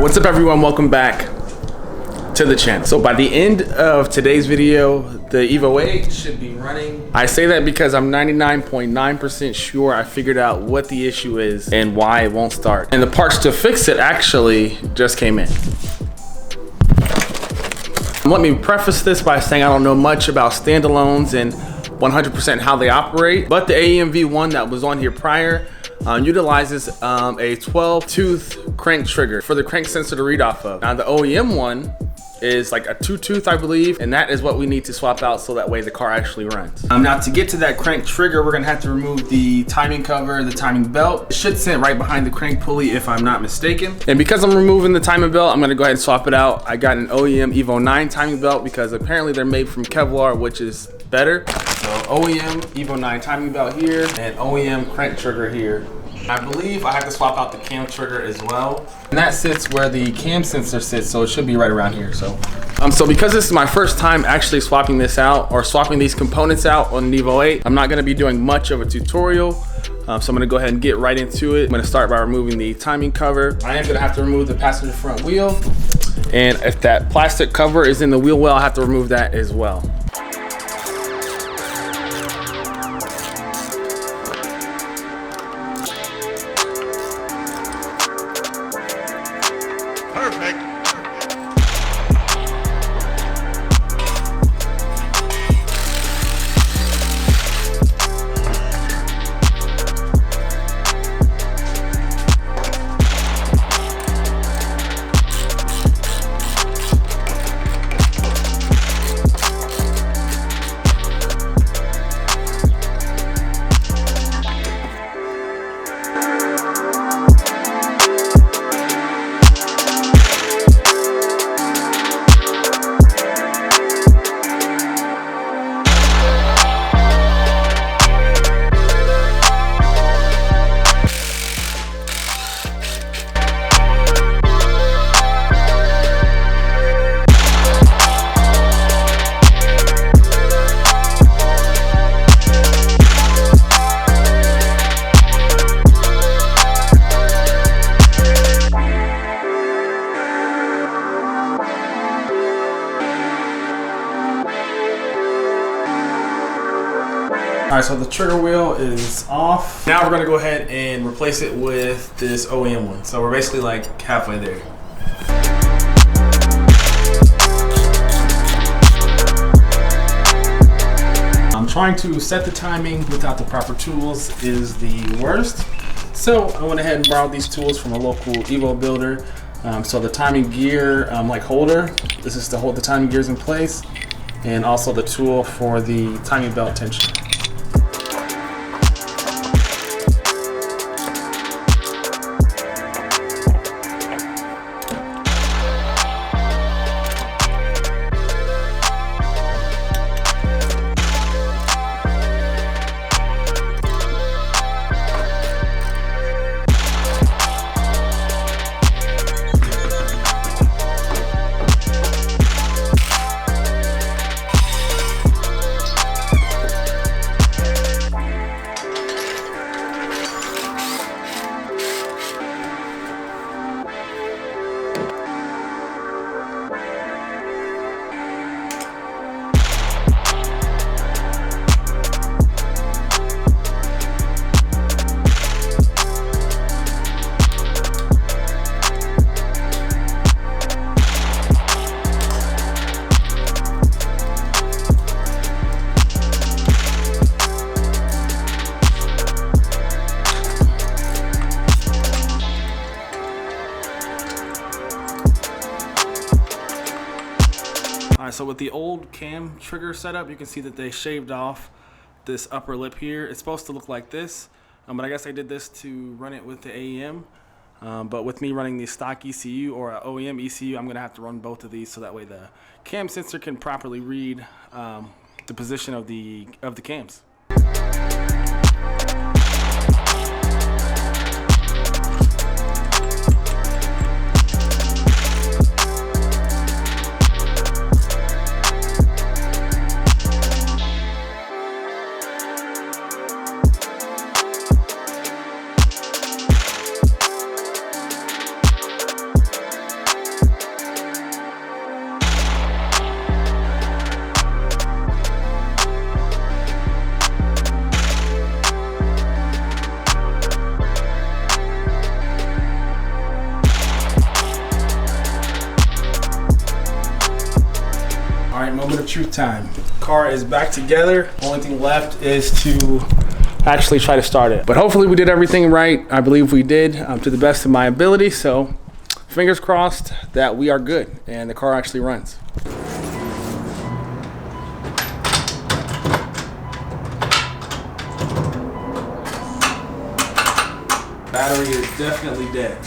What's up everyone, welcome back to the channel. So by the end of today's video, the Evo 8 should be running. I say that because I'm 99.9% sure I figured out what the issue is and why it won't start. And the parts to fix it actually just came in. Let me preface this by saying I don't know much about standalones and 100% how they operate, but the AEM V1 that was on here prior utilizes a 12 tooth crank trigger for the crank sensor to read off of. Now the OEM one is like a 2 tooth, I believe, and that is what we need to swap out so that way the car actually runs. Now to get to that crank trigger, we're gonna have to remove the timing cover, the timing belt. It should sit right behind the crank pulley if I'm not mistaken. And because I'm removing the timing belt, I'm gonna go ahead and swap it out. I got an OEM Evo 9 timing belt because apparently they're made from Kevlar, which is better. So OEM Evo 9 timing belt here and OEM crank trigger here. I believe I have to swap out the cam trigger as well. And that sits where the cam sensor sits, so it should be right around here. So because this is my first time actually swapping this out or swapping these components out on the Evo 8, I'm not gonna be doing much of a tutorial. So I'm gonna go ahead and get right into it. I'm gonna start by removing the timing cover. I am gonna have to remove the passenger front wheel. And if that plastic cover is in the wheel well, I'll have to remove that as well. Perfect. All right, so the trigger wheel is off. Now we're gonna go ahead and replace it with this OEM one. So we're basically like halfway there. Trying to set the timing without the proper tools is the worst. So I went ahead and borrowed these tools from a local Evo builder. So the timing gear like holder, this is to hold the timing gears in place, and also the tool for the timing belt tension. All right, so with the old cam trigger setup, you can see that they shaved off this upper lip here. It's supposed to look like this, but I guess I did this to run it with the AEM. But with me running the stock ECU or an OEM ECU, I'm gonna have to run both of these so that way the cam sensor can properly read the position of the cams. of truth time. Car is back together. Only thing left is to actually try to start it. But hopefully we did everything right. I believe we did to the best of my ability. So fingers crossed that we are good and the car actually runs. Battery is definitely dead.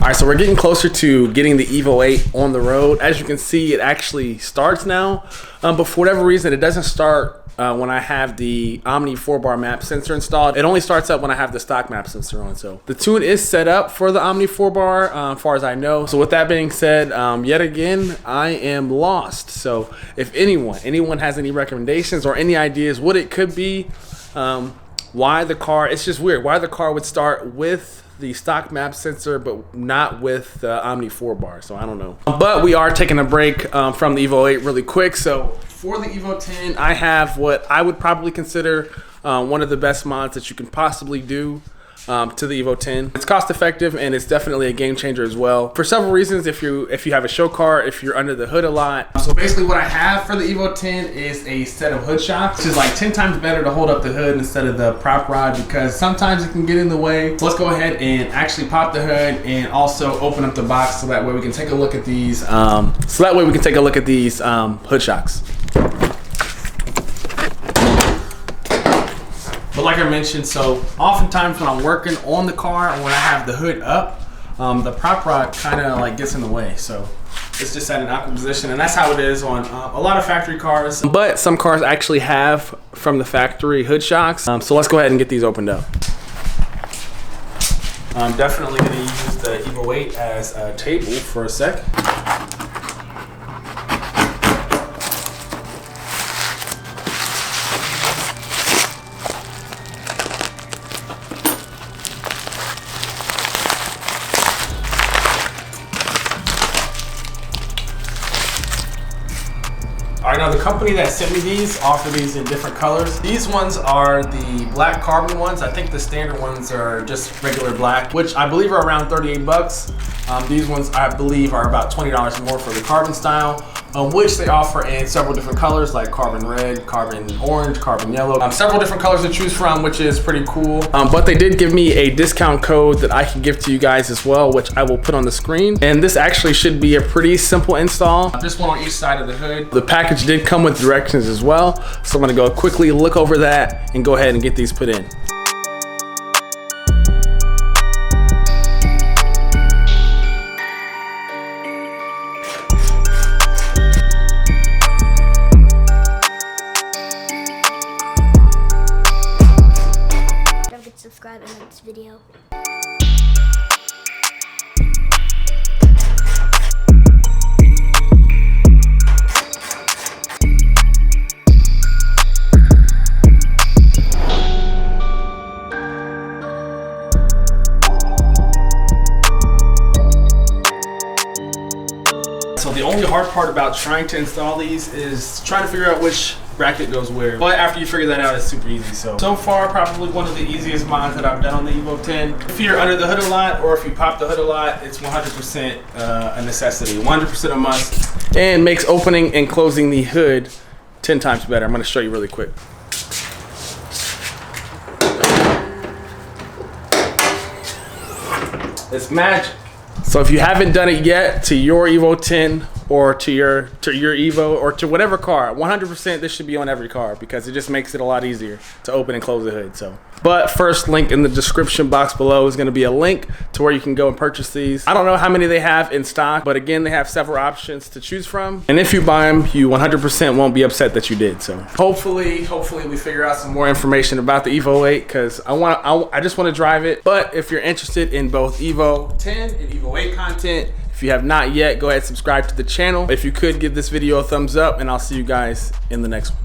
All right, so we're getting closer to getting the Evo 8 on the road. As you can see, it actually starts now, but for whatever reason, it doesn't start when I have the Omni 4-bar map sensor installed. It only starts up when I have the stock map sensor on. So the tune is set up for the Omni 4-bar, as far as I know. So with that being said, yet again, I am lost. So if anyone has any recommendations or any ideas what it could be, why the car, it's just weird, why the car would start with the stock map sensor but not with the Omni 4-bar, so I don't know. But we are taking a break from the Evo 8 really quick. So for the Evo 10, I have what I would probably consider one of the best mods that you can possibly do to the Evo 10. It's cost effective and it's definitely a game changer as well for several reasons. If you have a show car, if you're under the hood a lot. So basically what I have for the Evo 10 is a set of hood shocks, which is like 10 times better to hold up the hood instead of the prop rod because sometimes it can get in the way. So let's go ahead and actually pop the hood and also open up the box so that way we can take a look at these hood shocks. But like I mentioned, so oftentimes when I'm working on the car and when I have the hood up, the prop rod kind of like gets in the way. So it's just at an awkward position, and that's how it is on a lot of factory cars. But some cars actually have from the factory hood shocks. So let's go ahead and get these opened up. I'm definitely going to use the Evo 8 as a table for a sec. All right, now the company that sent me these offer these in different colors. These ones are the black carbon ones. I think the standard ones are just regular black, which I believe are around 38 bucks. These ones I believe are about $20 more for the carbon style, which they offer in several different colors like carbon red, carbon orange, carbon yellow. Several different colors to choose from, which is pretty cool. But they did give me a discount code that I can give to you guys as well, which I will put on the screen. And this actually should be a pretty simple install. Just one on each side of the hood. The package did come with directions as well. So I'm gonna go quickly look over that and go ahead and get these put in. Subscribe and like this video. So the only hard part about trying to install these is trying to figure out which bracket goes where. But after you figure that out, it's super easy. So far, probably one of the easiest mods that I've done on the Evo 10. If you're under the hood a lot, or if you pop the hood a lot, it's 100% a necessity, 100% a must, and makes opening and closing the hood 10 times better. I'm gonna show you really quick. It's magic. So if you haven't done it yet to your Evo 10 or to your Evo or to whatever car, 100% this should be on every car because it just makes it a lot easier to open and close the hood. So, but first link in the description box below is going to be a link to where you can go and purchase these. I don't know how many they have in stock, but again, they have several options to choose from. And if you buy them, you 100% won't be upset that you did. So hopefully we figure out some more information about the Evo 8 because I just want to drive it. But if you're interested in both Evo 10 and Evo 8 content, if you have not yet, go ahead and subscribe to the channel. If you could, give this video a thumbs up, and I'll see you guys in the next one.